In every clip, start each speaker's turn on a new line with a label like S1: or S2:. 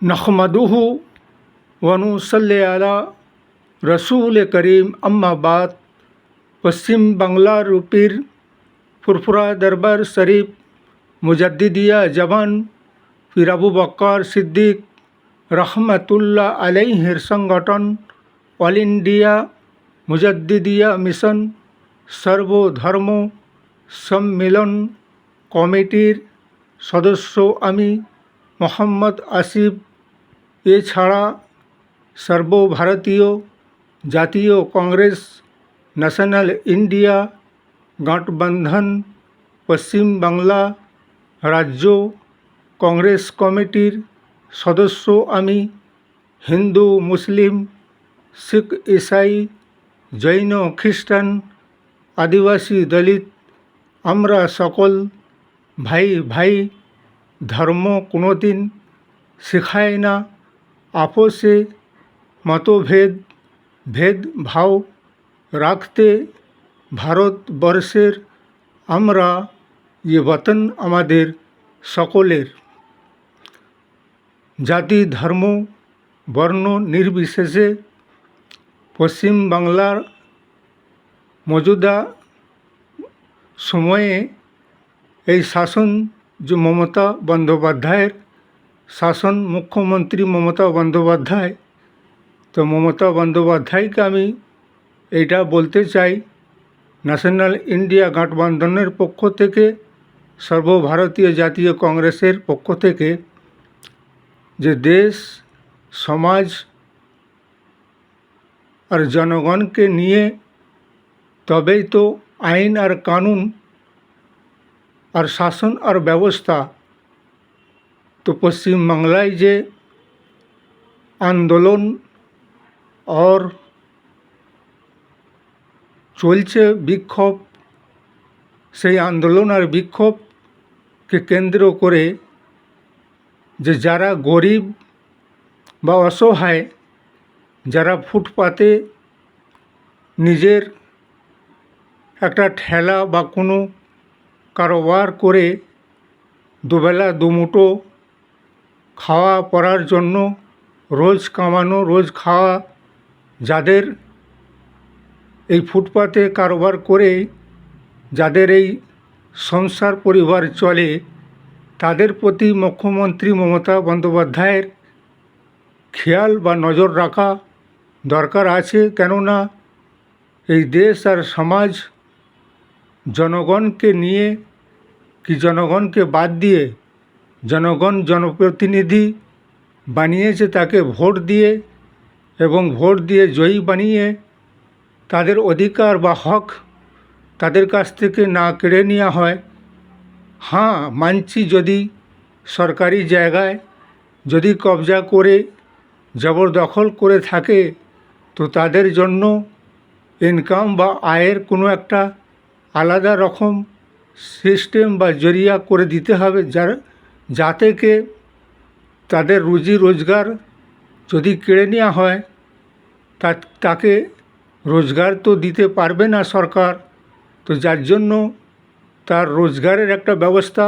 S1: नहमदुहु व नुसल्ली अला रसूल करीम अम्मा बाद। पश्चिम बांग्ला रूपीर ফুরফুরা দরবার শরীফ মুজাদ্দিদিয়া জবান পীর আবু বক্কর সিদ্দিক রহমতুল্লাহ আলাইহির সংগঠন অল ইন্ডিয়া মুজাদ্দিদিয়া মিশন সর্বধর্ম সম্মিলন কমিটির সদস্য আমি মোহাম্মদ আসিফ। এছাড়া সর্বভারতীয় জাতীয় কংগ্রেস ন্যাশনাল ইন্ডিয়া গঠবন্ধন পশ্চিম বাংলা রাজ্য কংগ্রেস কমিটির সদস্য আমি। হিন্দু মুসলিম শিখ ইসাই জৈন খ্রিস্টান আদিবাসী দলিত আমরা সকল ভাই ভাই। ধর্ম কোনোদিন শেখায় না আপোষে মতভেদ ভেদভাব রাখতে। ভারতবর্ষের আমরা ये वतन আমাদের সকলের। জাতি ধর্ম বর্ণ নির্বিশেষে পশ্চিম বাংলার মজুদা সময়ে এই শাসন যে মমতা বন্দ্যোপাধ্যায়ের শাসন, মুখ্যমন্ত্রী মমতা বন্দ্যোপাধ্যায়, তো মমতা বন্দ্যোপাধ্যায়কে আমি এইটা বলতে চাই, ন্যাশনাল ইন্ডিয়া গঠবন্ধনের পক্ষ থেকে, সর্বভারতীয় জাতীয় কংগ্রেসের পক্ষ থেকে, যে দেশ সমাজ আর জনগণকে নিয়ে তবেই তো আইন আর কানুন আর শাসন আর ব্যবস্থা। তো পশ্চিমবাংলায় যে আন্দোলন আর চলছে বিক্ষোভ, সেই আন্দোলন আর বিক্ষোভকে কেন্দ্র করে যে যারা গরিব বা অসহায়, যারা ফুটপাতে নিজের একটা ঠেলা বা কোনো কারোবার করে দুবেলা দুমুঠো খাওয়া পরার জন্য, রোজ কামানো রোজ খাওয়া, যাদের এই ফুটপাতে কারবার করে যাদের এই সংসার পরিবার চলে, তাদের প্রতি মুখ্যমন্ত্রী মমতা বন্দ্যোপাধ্যায়ের খেয়াল বা নজর রাখা দরকার আছে। কেননা এই দেশ আর সমাজ জনগণকে নিয়ে কি জনগণকে বাদ দিয়ে জনগণ জনপ্রতিনিধি বানিয়েছে তাকে ভোট দিয়ে, এবং ভোট দিয়ে জয়ী বানিয়ে তাদের অধিকার বা হক তাদের কাছ থেকে না কেড়ে নেওয়া হয়। হ্যাঁ, মানছি যদি সরকারি জায়গায় যদি কবজা করে জবরদখল করে থাকে, তো তাদের জন্য ইনকাম বা আয়ের কোনো একটা আলাদা রকম সিস্টেম বা জরিয়া করে দিতে হবে, যাতে কে তাদের রুজি রোজগার যদি কেড়ে নেওয়া হয়, তাকে রোজগার তো দিতে পারবে না সরকার। তো যার জন্য তার রোজগারের একটা ব্যবস্থা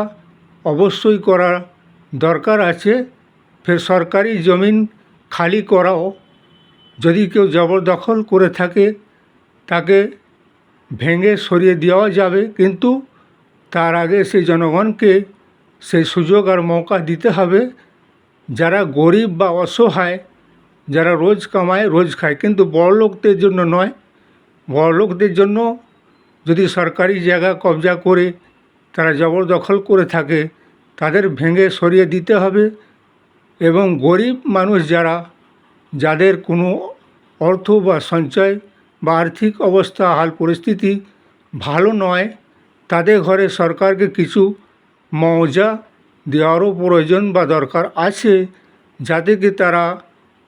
S1: অবশ্যই করা দরকার আছে। ফের সরকারি জমিন খালি করাও, যদি কেউ জবরদখল করে থাকে তাকে ভেঙে সরিয়ে দেওয়া যাবে, কিন্তু তার আগে সেই জনগণকে সেই সুযোগ আর মৌকা দিতে হবে। যারা গরিব বা অসহায়, যারা রোজ কামায় রোজ খায়, কিন্তু বড়লোকদের জন্য নয়। বড়লোকদের জন্য যদি সরকারি জায়গা কবজা করে তারা জবরদখল করে থাকে, তাদের ভেঙে সরিয়ে দিতে হবে। এবং গরিব মানুষ যাদের কোনো অর্থ বা সঞ্চয় বা আর্থিক অবস্থা হাল পরিস্থিতি ভালো নয়, তাদের ঘরে সরকারকে কিছু মুআওজা দেওয়ারও প্রয়োজন বা দরকার আছে, যাতে কি তারা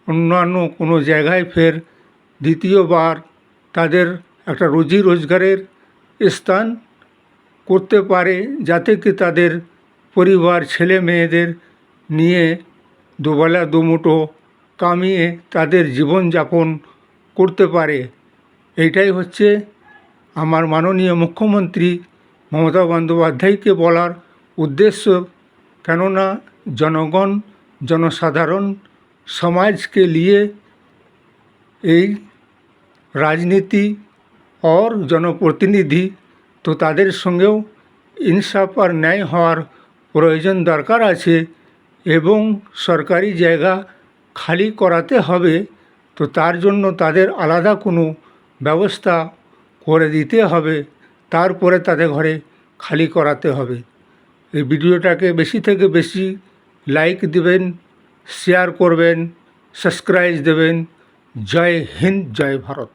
S1: অন্যান্য কোনো জায়গায় ফের দ্বিতীয়বার তাদের একটা রুজি রোজগারের স্থান করতে পারে, যাতে কি তাদের পরিবার ছেলে মেয়েদের নিয়ে দুবেলা দুমুঠো কামিয়ে তাদের জীবনযাপন করতে পারে। এইটাই হচ্ছে আমার মাননীয় মুখ্যমন্ত্রী মমতা বন্দ্যোপাধ্যায়কে বলার উদ্দেশ্য। কেননা জনগণ জনসাধারণ সমাজকে लिए এই রাজনীতি और জনপ্রতিনিধি তো তাদের সঙ্গেও ইনসাফ আর ন্যায় হওয়ার প্রয়োজন দরকার আছে এবং সরকারি জায়গা খালি করাতে হবে। তো তার জন্য তাদের আলাদা কোনো ব্যবস্থা করে দিতে হবে, তারপরে তাদের ঘরে খালি করাতে হবে। এই ভিডিওটাকে বেশি থেকে বেশি লাইক দেবেন, শেয়ার করবেন, সাবস্ক্রাইব দেবেন। জয় হিন্দ, জয় ভারত।